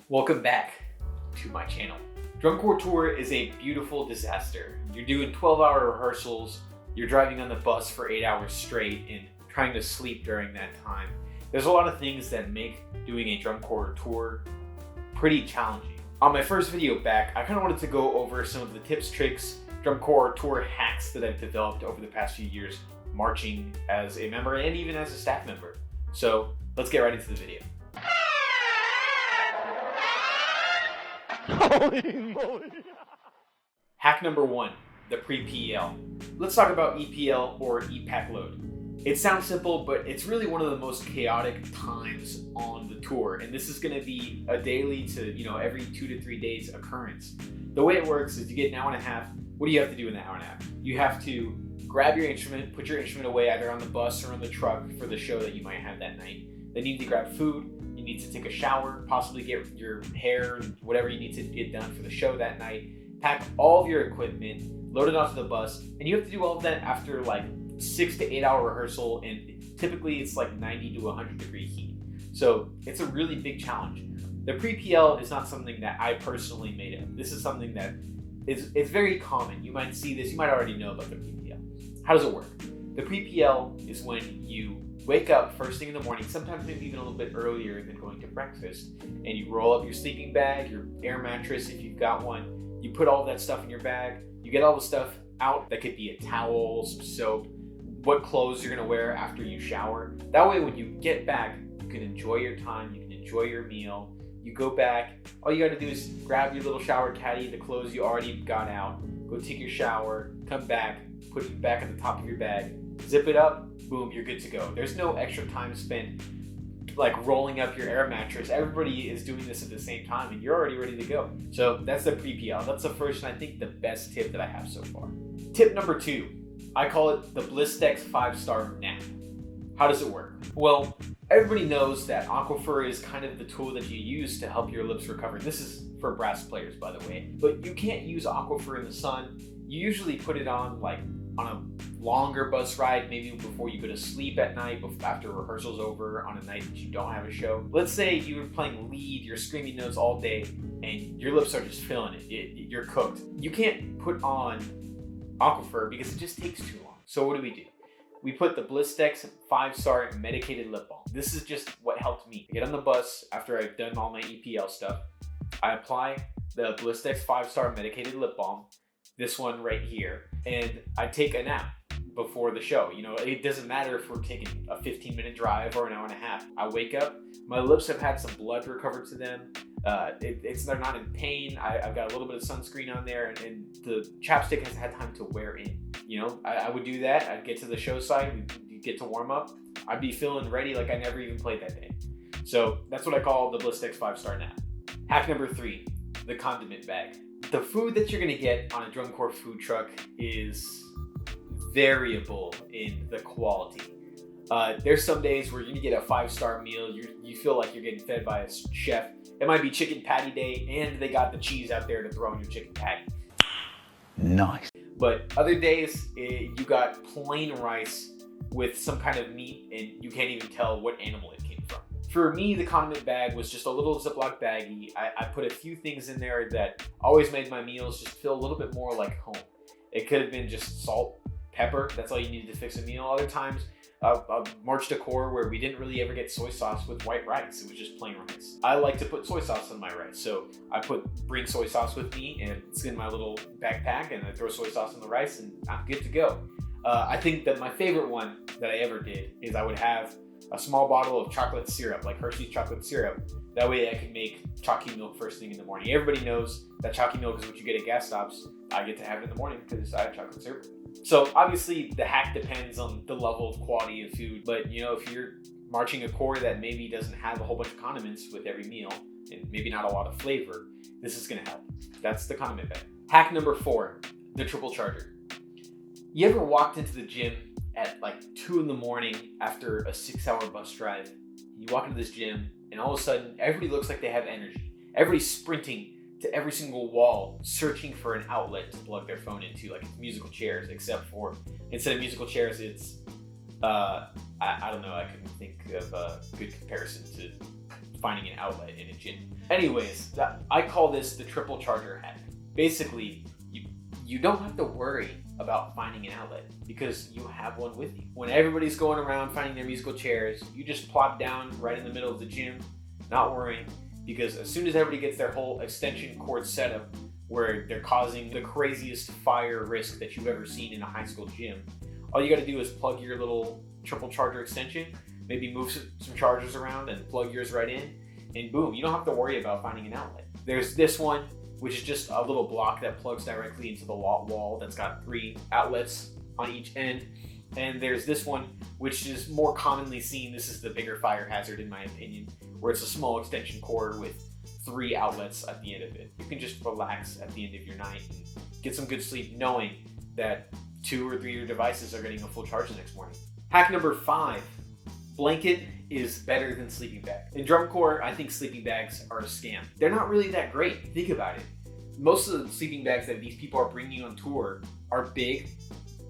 Welcome back to my channel. Drum Corps Tour is a beautiful disaster. You're doing 12-hour rehearsals, you're driving on the bus for 8 hours straight and trying to sleep during that time. There's a lot of things that make doing a Drum Corps Tour pretty challenging. On my first video back, I kind of wanted to go over some of the tips, tricks, Drum Corps Tour hacks that I've developed over the past few years marching as a member and even as a staff member. So let's get right into the video. Holy moly! Hack number 1, the pre-PL. Let's talk about EPL or EPAC load. It sounds simple, but it's really one of the most chaotic times on the tour. And this is gonna be a daily to, every 2 to 3 days occurrence. The way it works is you get an hour and a half. What do you have to do in that hour and a half? You have to grab your instrument, put your instrument away either on the bus or on the truck for the show that you might have that night. Then you need to grab food. You need to take a shower, possibly get your hair, whatever you need to get done for the show that night, pack all of your equipment, load it onto the bus, and you have to do all of that after like 6 to 8 hour rehearsal, and typically it's like 90 to 100 degree heat. So it's a really big challenge. The pre-PL is not something that I personally made up. This is something that it's very common. You might see this, you might already know about the pre-PL. How does it work? The pre-PL is when you wake up first thing in the morning, sometimes maybe even a little bit earlier than going to breakfast, and you roll up your sleeping bag, your air mattress if you've got one, you put all that stuff in your bag, you get all the stuff out. That could be a towel, some soap, what clothes you're gonna wear after you shower. That way when you get back, you can enjoy your time, you can enjoy your meal. You go back, all you gotta do is grab your little shower caddy, the clothes you already got out, go take your shower, come back, put it back at the top of your bag, zip it up, boom, you're good to go. There's no extra time spent like rolling up your air mattress. Everybody is doing this at the same time and you're already ready to go. So that's the pre-PL. That's the first and I think the best tip that I have so far. Tip number 2, I call it the Blistex 5-star nap. How does it work? Well, everybody knows that Aquifer is kind of the tool that you use to help your lips recover. This is for brass players, by the way, but you can't use Aquifer in the sun. You usually put it on like on a longer bus ride, maybe before you go to sleep at night, after rehearsal's over on a night that you don't have a show. Let's say you were playing lead, you're screaming notes all day, and your lips are just feeling it. You're cooked. You can't put on Aquifer because it just takes too long. So what do? We put the Blistex 5-star medicated lip balm. This is just what helped me. I get on the bus after I've done all my EPL stuff. I apply the Blistex 5-star medicated lip balm, this one right here, and I take a nap before the show. It doesn't matter if we're taking a 15-minute drive or an hour and a half. I wake up, my lips have had some blood recovered to them. They're not in pain. I've got a little bit of sunscreen on there, and the chapstick has had time to wear in. I would do that. I'd get to the show site, we'd get to warm up. I'd be feeling ready like I never even played that day. So that's what I call the Blistex 5-star nap. Hack number 3, the condiment bag. The food that you're gonna get on a Drum Corps food truck is variable in the quality. There's some days where you're gonna get a 5-star meal, you feel like you're getting fed by a chef. It might be chicken patty day and they got the cheese out there to throw in your chicken patty. Nice. But other days, you got plain rice with some kind of meat and you can't even tell what animal it came from. For me, the condiment bag was just a little Ziploc baggie. I put a few things in there that always made my meals just feel a little bit more like home. It could have been just salt, pepper, that's all you needed to fix a meal. Other times, a march decor where we didn't really ever get soy sauce with white rice. It was just plain rice. I like to put soy sauce on my rice, so I bring soy sauce with me and it's in my little backpack and I throw soy sauce on the rice and I'm good to go. I think that my favorite one that I ever did is I would have a small bottle of chocolate syrup, like Hershey's chocolate syrup. That way I can make chalky milk first thing in the morning. Everybody knows that chalky milk is what you get at gas stops. I get to have it in the morning because I have chocolate syrup. So obviously the hack depends on the level of quality of food, but if you're marching a corps that maybe doesn't have a whole bunch of condiments with every meal and maybe not a lot of flavor, this is gonna help. That's the condiment bag. Hack number 4, the triple charger. You ever walked into the gym at like 2 in the morning after a 6-hour bus drive? You walk into this gym and all of a sudden everybody looks like they have energy. Everybody's sprinting to every single wall, searching for an outlet to plug their phone into, like musical chairs, except for instead of musical chairs, it's I don't know, I couldn't think of a good comparison to finding an outlet in a gym. Anyways, I call this the triple charger hack. Basically, you don't have to worry about finding an outlet because you have one with you. When everybody's going around finding their musical chairs, you just plop down right in the middle of the gym, not worrying, because as soon as everybody gets their whole extension cord set up where they're causing the craziest fire risk that you've ever seen in a high school gym, all you got to do is plug your little triple charger extension, maybe move some chargers around and plug yours right in, and boom, you don't have to worry about finding an outlet. There's this one, which is just a little block that plugs directly into the wall that's got 3 outlets on each end. And there's this one, which is more commonly seen. This is the bigger fire hazard in my opinion, where it's a small extension cord with 3 outlets at the end of it. You can just relax at the end of your night and get some good sleep knowing that 2 or 3 of your devices are getting a full charge the next morning. Hack number 5, blanket is better than sleeping bag. In drum corps, I think sleeping bags are a scam. They're not really that great. Think about it. Most of the sleeping bags that these people are bringing on tour are big,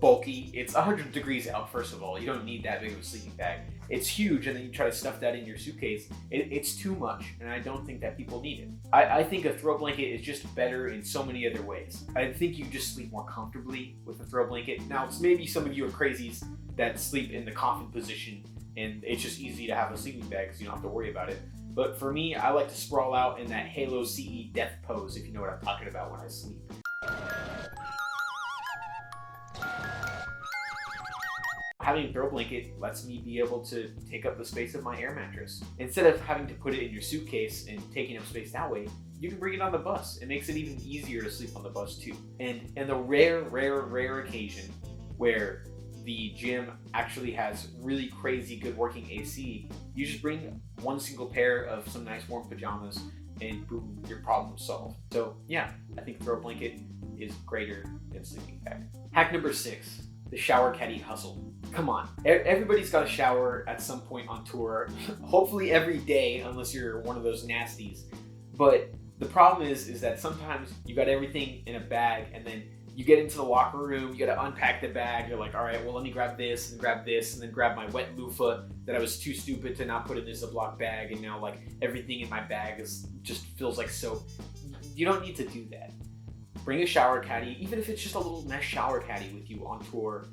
bulky. It's 100 degrees out, first of all. You don't need that big of a sleeping bag. It's huge, and then you try to stuff that in your suitcase. It's too much, and I don't think that people need it. I think a throw blanket is just better in so many other ways. I think you just sleep more comfortably with a throw blanket. Now, maybe some of you are crazies that sleep in the coffin position, and it's just easy to have a sleeping bag because you don't have to worry about it. But for me, I like to sprawl out in that Halo CE death pose, if you know what I'm talking about when I sleep. Having a throw blanket lets me be able to take up the space of my air mattress. Instead of having to put it in your suitcase and taking up space that way, you can bring it on the bus. It makes it even easier to sleep on the bus too. And in the rare occasion where the gym actually has really crazy good working AC, you just bring one single pair of some nice warm pajamas and boom, your problem solved. So yeah, I think throw blanket is greater than sleeping bag. Hack number 6, the shower caddy hustle. Come on, everybody's got a shower at some point on tour, hopefully every day unless you're one of those nasties. But the problem is that sometimes you got everything in a bag and then you get into the locker room, you gotta unpack the bag, you're like, all right, well, let me grab this, and then grab my wet loofah that I was too stupid to not put in this Ziploc bag, and now like everything in my bag just feels like soap. You don't need to do that. Bring a shower caddy, even if it's just a little mesh shower caddy with you on tour.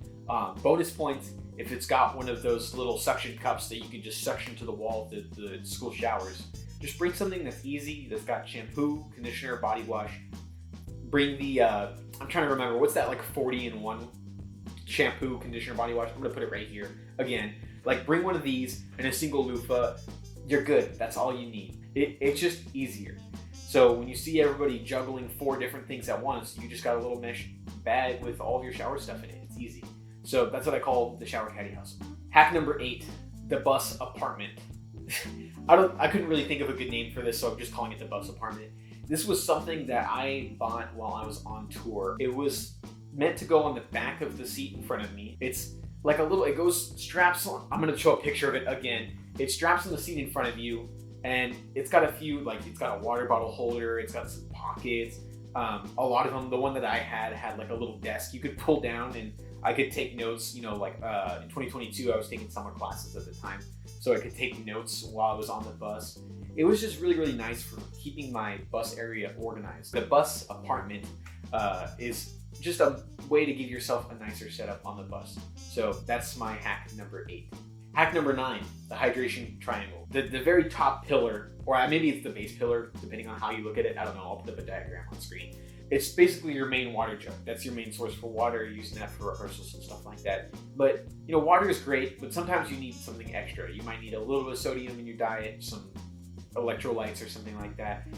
Bonus points if it's got one of those little suction cups that you can just suction to the wall of the school showers. Just bring something that's easy, that's got shampoo, conditioner, body wash. Bring the, I'm trying to remember, what's that like 40-in-1 shampoo, conditioner, body wash? I'm gonna put it right here. Again, like bring one of these and a single loofah, you're good. That's all you need. It's just easier. So when you see everybody juggling 4 different things at once, you just got a little mesh bag with all of your shower stuff in it. It's easy. So that's what I call the shower caddy hustle. Hack number 8, the bus apartment. I couldn't really think of a good name for this, so I'm just calling it the bus apartment. This was something that I bought while I was on tour. It was meant to go on the back of the seat in front of me. It's like it goes straps on. I'm gonna show a picture of it again. It straps on the seat in front of you, and it's got a few, like it's got a water bottle holder, it's got some pockets. A lot of them, the one that I had like a little desk you could pull down and I could take notes, you know, like in 2022, I was taking summer classes at the time. So I could take notes while I was on the bus. It was just really nice for keeping my bus area organized. The bus apartment is just a way to give yourself a nicer setup on the bus. So that's my hack number 8. Hack number 9, the hydration triangle. The very top pillar, or maybe it's the base pillar, depending on how you look at it. I don't know, I'll put up a diagram on screen. It's basically your main water jug. That's your main source for water, using that for rehearsals and stuff like that. But, you know, water is great, but sometimes you need something extra. You might need a little bit of sodium in your diet, some electrolytes or something like that.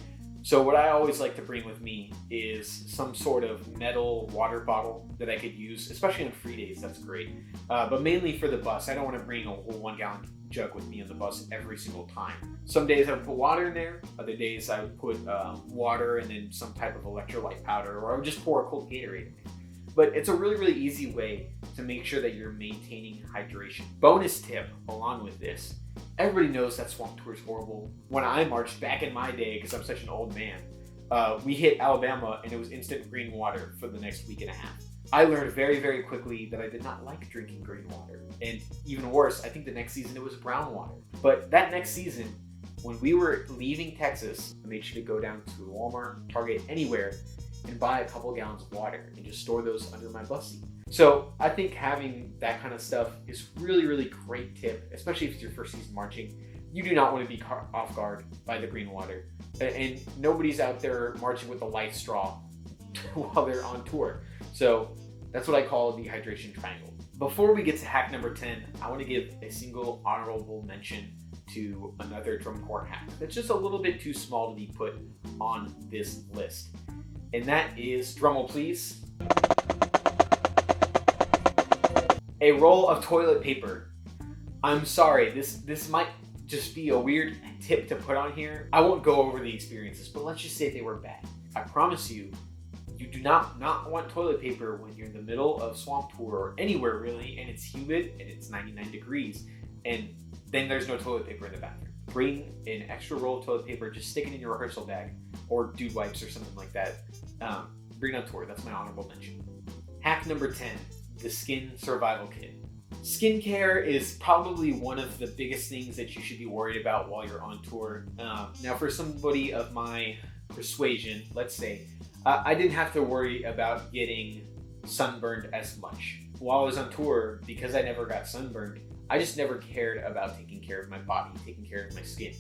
So what I always like to bring with me is some sort of metal water bottle that I could use, especially on free days, that's great. But mainly for the bus. I don't want to bring a whole 1-gallon jug with me on the bus every single time. Some days I would put water in there, other days I would put water and then some type of electrolyte powder, or I would just pour a cold Gatorade in there. But it's a really easy way to make sure that you're maintaining hydration. Bonus tip along with this, everybody knows that swamp tour is horrible. When I marched back in my day, because I'm such an old man, we hit Alabama and it was instant green water for the next week and a half. I learned very quickly that I did not like drinking green water. And even worse, I think the next season it was brown water. But that next season, When we were leaving Texas, I made sure to go down to Walmart, Target, anywhere, and buy a couple gallons of water and just store those under my bus seat. So I think having that kind of stuff is really great tip, especially if it's your first season marching. You do not want to be off guard by the green water. And nobody's out there marching with a life straw while they're on tour. So that's what I call the hydration triangle. Before we get to hack number 10, I want to give a single honorable mention to another drum corps hack that's just a little bit too small to be put on this list. And that is, drumroll please, a roll of toilet paper. I'm sorry, this might just be a weird tip to put on here. I won't go over the experiences, but let's just say they were bad. I promise you, you do not want toilet paper when you're in the middle of swamp tour or anywhere really, and it's humid and it's 99 degrees, and then there's no toilet paper in the bathroom. Bring an extra roll of toilet paper, just stick it in your rehearsal bag, or dude wipes or something like that. Bring it on tour, that's my honorable mention. Hack number 10, the skin survival kit. Skincare is probably one of the biggest things that you should be worried about while you're on tour. Now for somebody of my persuasion, let's say, I didn't have to worry about getting sunburned as much. While I was on tour, because I never got sunburned, I just never cared about taking care of my body, taking care of my skin.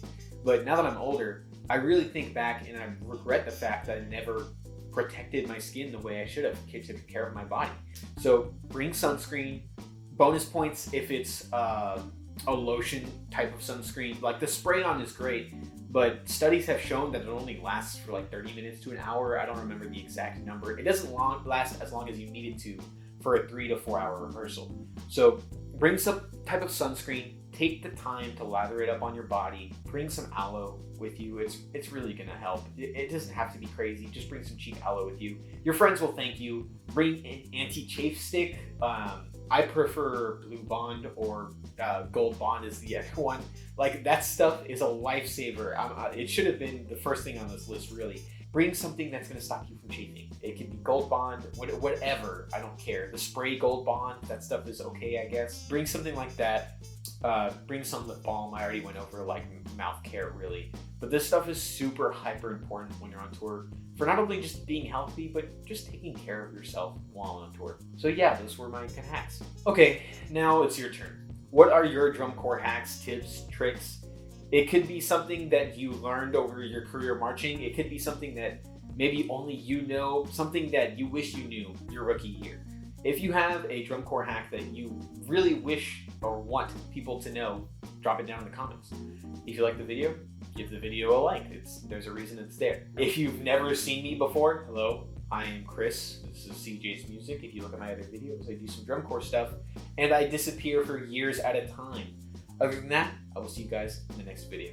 But now that I'm older, I really think back and I regret the fact that I never protected my skin the way I should have, took care of my body. So bring sunscreen. Bonus points if it's a lotion type of sunscreen. Like the spray on is great, but studies have shown that it only lasts for like 30 minutes to an hour. I don't remember the exact number. It doesn't last as long as you need it to for a 3 to 4 hour rehearsal. So bring some type of sunscreen, take the time to lather it up on your body, bring some aloe with you. It's really gonna help. It doesn't have to be crazy, just bring some cheap aloe with you. Your friends will thank you. Bring an anti-chafe stick. I prefer Blue Bond or Gold Bond is the other one. Like that stuff is a lifesaver. It should have been the first thing on this list really. Bring something that's going to stop you from chafing. It can be Gold Bond, whatever, I don't care. The spray Gold Bond, that stuff is okay, I guess. Bring something like that. Bring some lip balm. I already went over like mouth care really. But this stuff is super hyper important when you're on tour for not only just being healthy, but just taking care of yourself while on tour. So yeah, those were my 10 hacks. Okay, now it's your turn. What are your drum corps hacks, tips, tricks? It could be something that you learned over your career marching. It could be something that maybe only you know, something that you wish you knew your rookie year. If you have a drum corps hack that you really wish or want people to know, drop it down in the comments. If you like the video, give the video a like. There's a reason it's there. If you've never seen me before, hello, I am Chris. This is CJ's Music. If you look at my other videos, I do some drum corps stuff, and I disappear for years at a time. Other than that, I will see you guys in the next video.